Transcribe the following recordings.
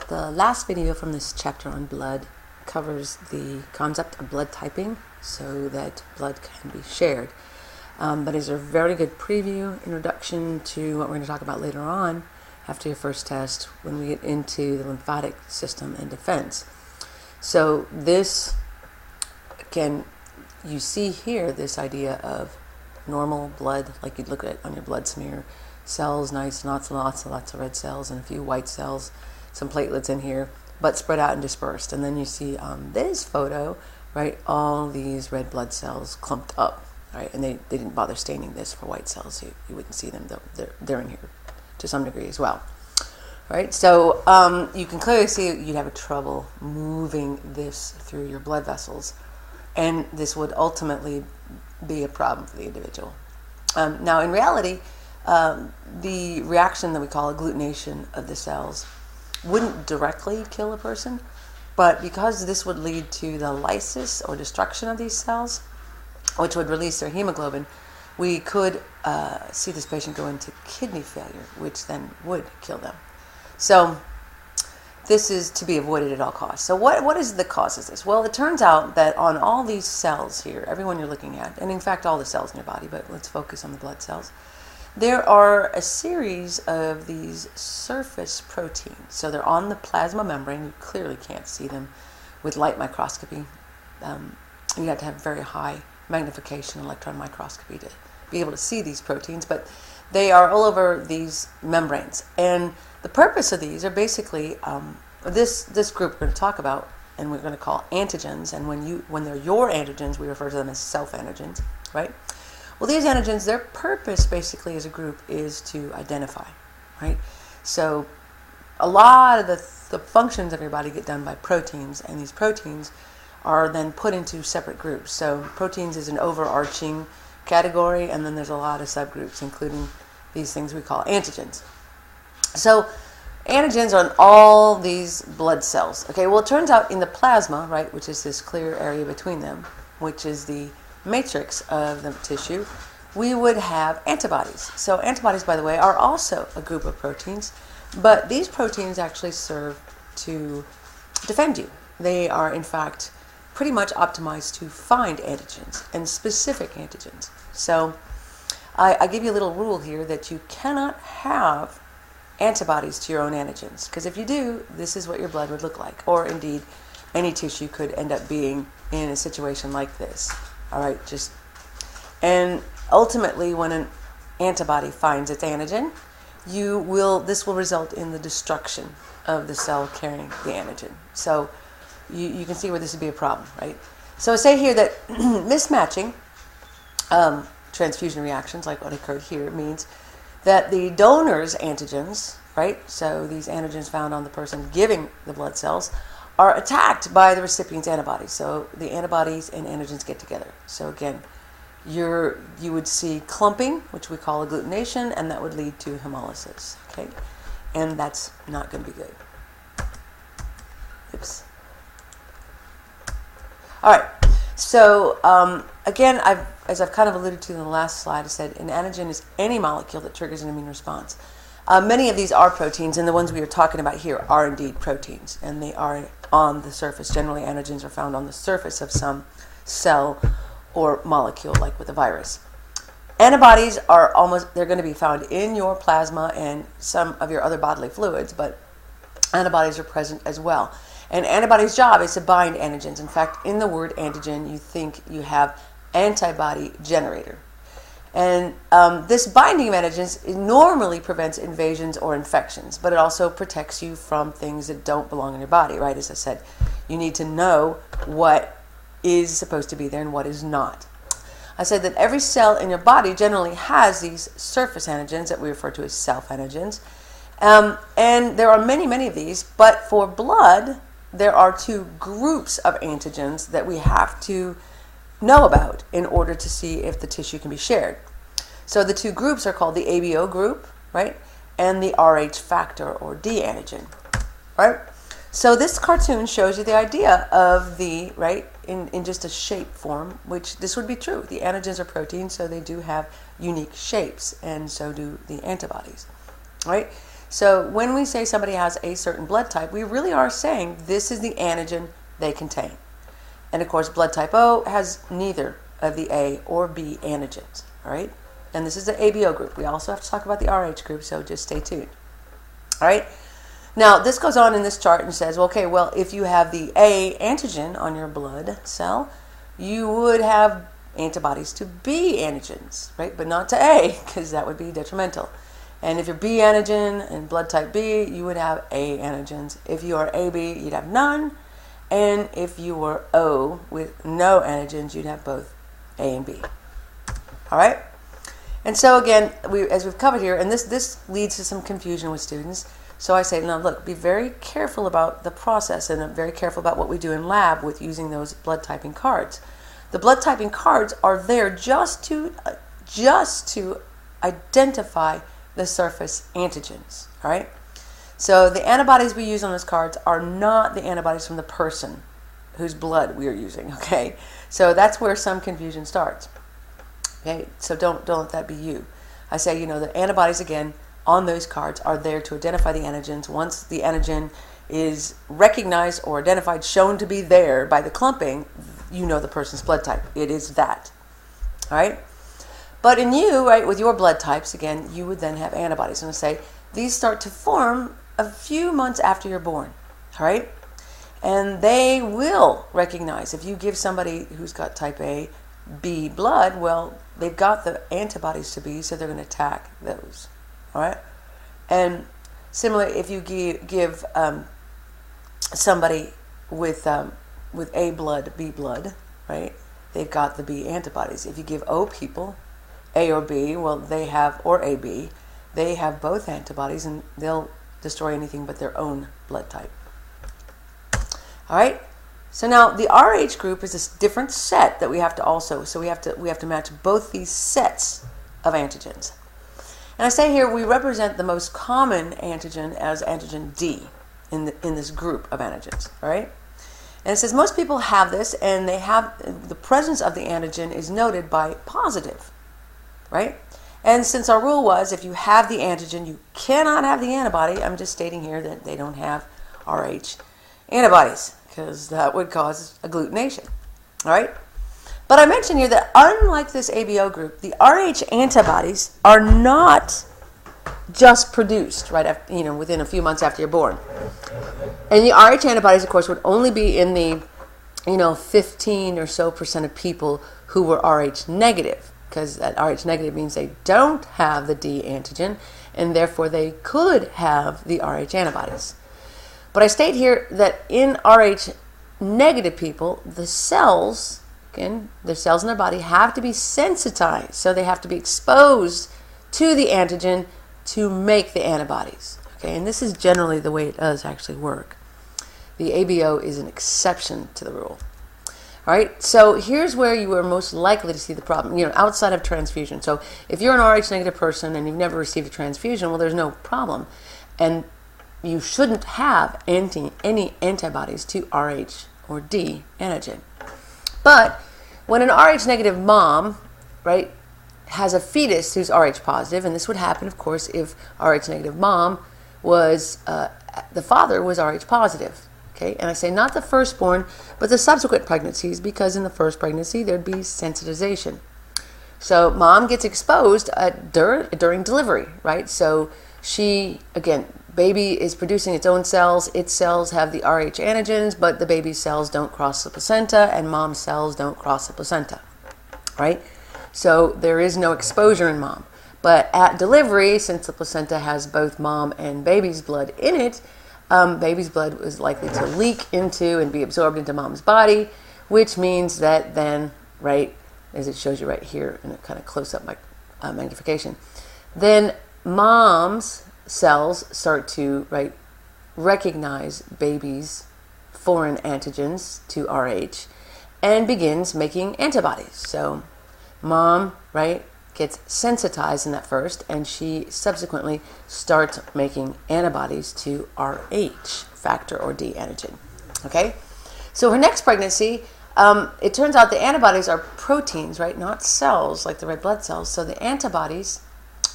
The last video from this chapter on blood covers the concept of blood typing so that blood can be shared. But is a very good preview, introduction to what we're going to talk about later on after your first test when we get into the lymphatic system and defense. So this, again, you see here this idea of normal blood, like you'd look at on your blood smear, cells, nice, lots of red cells and a few white cells, some platelets in here, but spread out and dispersed. And then you see on this photo, right, all these red blood cells clumped up, right? And they didn't bother staining this for white cells. You wouldn't see them, though. They're in here to some degree as well, right? So you can clearly see you'd have trouble moving this through your blood vessels, and this would ultimately be a problem for the individual. Now, in reality, the reaction that we call agglutination of the cells wouldn't directly kill a person, but because this would lead to the lysis or destruction of these cells, which would release their hemoglobin, we could see this patient go into kidney failure, which then would kill them. So this is to be avoided at all costs. So what is the cause of this? Well, it turns out that on all these cells here, everyone you're looking at, and in fact all the cells in your body, but let's focus on the blood cells, there are a series of these surface proteins. So they're on the plasma membrane. You clearly can't see them with light microscopy. You have to have very high magnification electron microscopy to be able to see these proteins, but they are all over these membranes. And the purpose of these are basically this group we're going to talk about, and we're going to call antigens. And when they're your antigens, we refer to them as self-antigens, right? Well, these antigens, their purpose basically as a group is to identify, right? So a lot of the functions of your body get done by proteins, and these proteins are then put into separate groups. So proteins is an overarching category, and then there's a lot of subgroups, including these things we call antigens. So antigens are in all these blood cells. Okay, well, it turns out in the plasma, right, which is this clear area between them, which is the matrix of the tissue, we would have antibodies. So antibodies, by the way, are also a group of proteins, but these proteins actually serve to defend you. They are, in fact, pretty much optimized to find antigens and specific antigens. So I give you a little rule here that you cannot have antibodies to your own antigens, because if you do, this is what your blood would look like, or indeed any tissue could end up being in a situation like this. All right, and ultimately when an antibody finds its antigen, this will result in the destruction of the cell carrying the antigen. So you can see where this would be a problem, right? So say here that mismatching transfusion reactions, like what occurred here, means that the donor's antigens, right, so these antigens found on the person giving the blood cells, are attacked by the recipient's antibodies. So the antibodies and antigens get together. So again, you would see clumping, which we call agglutination, and that would lead to hemolysis. Okay, and that's not going to be good. Oops. All right. So again, as I've kind of alluded to in the last slide, I said an antigen is any molecule that triggers an immune response. Many of these are proteins, and the ones we are talking about here are indeed proteins, and they are on the surface. Generally, antigens are found on the surface of some cell or molecule, like with a virus. Antibodies they're going to be found in your plasma and some of your other bodily fluids, but antibodies are present as well. And antibodies' job is to bind antigens. In fact, in the word antigen, you think you have antibody generator. And this binding of antigens normally prevents invasions or infections, but it also protects you from things that don't belong in your body, right? As I said, you need to know what is supposed to be there and what is not. I said that every cell in your body generally has these surface antigens that we refer to as self-antigens. And there are many, many of these, but for blood, there are two groups of antigens that we have to know about in order to see if the tissue can be shared. So the two groups are called the ABO group, right, and the Rh factor or D antigen, right? So this cartoon shows you the idea of the, right, in just a shape form, which this would be true. The antigens are proteins, so they do have unique shapes, and so do the antibodies, right? So when we say somebody has a certain blood type, we really are saying this is the antigen they contain. And of course, blood type O has neither of the A or B antigens, all right? And this is the ABO group. We also have to talk about the RH group, so just stay tuned. All right? Now, this goes on in this chart and says, okay, well, if you have the A antigen on your blood cell, you would have antibodies to B antigens, right? But not to A, because that would be detrimental. And if you're B antigen and blood type B, you would have A antigens. If you are AB, you'd have none. And if you were O with no antigens, you'd have both A and B. All right? And so again, as we've covered here, and this leads to some confusion with students. So I say, now look, be very careful about the process and very careful about what we do in lab with using those blood typing cards. The blood typing cards are there just to identify the surface antigens, all right? So the antibodies we use on those cards are not the antibodies from the person whose blood we are using, okay? So that's where some confusion starts. Okay, so don't let that be you. I say, the antibodies, again, on those cards are there to identify the antigens. Once the antigen is recognized or identified, shown to be there by the clumping, you know the person's blood type. It is that. All right? But in you, right, with your blood types, again, you would then have antibodies. And I say, these start to form a few months after you're born. All right? And they will recognize, if you give somebody who's got type A, B blood, well, they've got the antibodies to B, so they're going to attack those. All right? And similarly, if you give somebody with A blood, B blood, right, they've got the B antibodies. If you give O people, A or B, well, they have, or AB, they have both antibodies, and they'll destroy anything but their own blood type. All right? So now the RH group is this different set that we have to also, so we have to match both these sets of antigens. And I say here we represent the most common antigen as antigen D in this group of antigens, all right? And it says most people have this, and they have the presence of the antigen is noted by positive, right? And since our rule was if you have the antigen, you cannot have the antibody, I'm just stating here that they don't have RH antibodies, because that would cause agglutination, all right? But I mentioned here that unlike this ABO group, the RH antibodies are not just produced right after, within a few months after you're born. And the RH antibodies, of course, would only be in the, 15 or so % of people who were RH negative, because that RH negative means they don't have the D antigen, and therefore they could have the RH antibodies. But I state here that in RH negative people, the cells, again, the cells in their body have to be sensitized. So they have to be exposed to the antigen to make the antibodies. Okay, and this is generally the way it does actually work. The ABO is an exception to the rule. All right, so here's where you are most likely to see the problem, outside of transfusion. So if you're an RH negative person and you've never received a transfusion, well, there's no problem. And you shouldn't have any antibodies to RH or D antigen. But when an RH negative mom, right, has a fetus who's RH positive, and this would happen, of course, if RH negative mom was, the father was RH positive. Okay, and I say not the firstborn, but the subsequent pregnancies, because in the first pregnancy there'd be sensitization. So mom gets exposed during delivery, right? So she, again, baby is producing its own cells. Its cells have the RH antigens, but the baby's cells don't cross the placenta, and mom's cells don't cross the placenta, right? So there is no exposure in mom. But at delivery, since the placenta has both mom and baby's blood in it, baby's blood was likely to leak into and be absorbed into mom's body, which means that then, right, as it shows you right here in a kind of close-up magnification, then mom's cells start to, right, recognize baby's foreign antigens to RH and begins making antibodies. So mom, right, gets sensitized in that first, and she subsequently starts making antibodies to RH factor or D antigen. Okay, so her next pregnancy, it turns out the antibodies are proteins, right, not cells like the red blood cells. So the antibodies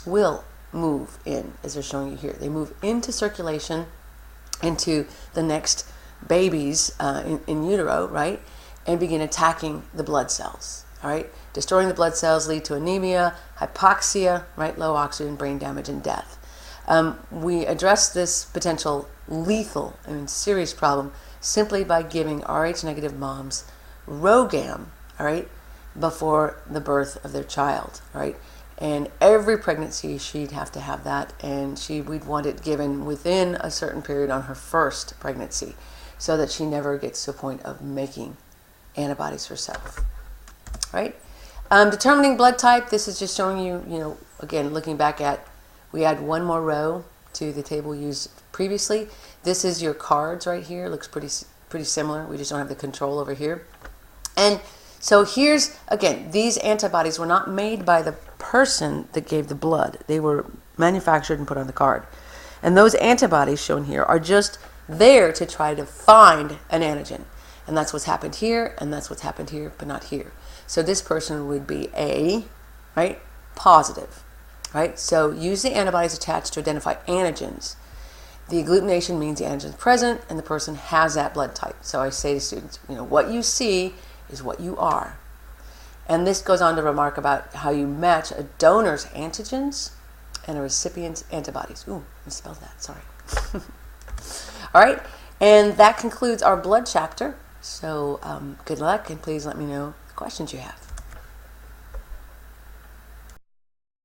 will move in, as they're showing you here. They move into circulation, into the next babies in utero, right? And begin attacking the blood cells, all right? Destroying the blood cells lead to anemia, hypoxia, right? Low oxygen, brain damage, and death. We address this potential lethal and serious problem simply by giving Rh negative moms RhoGAM, all right, before the birth of their child, all right? And every pregnancy she'd have to have that, and we'd want it given within a certain period on her first pregnancy, so that she never gets to a point of making antibodies herself, right? Determining blood type, this is just showing you, again, looking back at, we add one more row to the table used previously. This is your cards right here. Looks pretty similar. We just don't have the control over here. And so here's, again, these antibodies were not made by the person that gave the blood. They were manufactured and put on the card. And those antibodies shown here are just there to try to find an antigen. And that's what's happened here, and that's what's happened here, but not here. So this person would be A, right, positive, right? So use the antibodies attached to identify antigens. The agglutination means the antigen is present, and the person has that blood type. So I say to students, what you see is what you are. And this goes on to remark about how you match a donor's antigens and a recipient's antibodies. Ooh, I misspelled that, sorry. All right, and that concludes our blood chapter. So good luck, and please let me know the questions you have.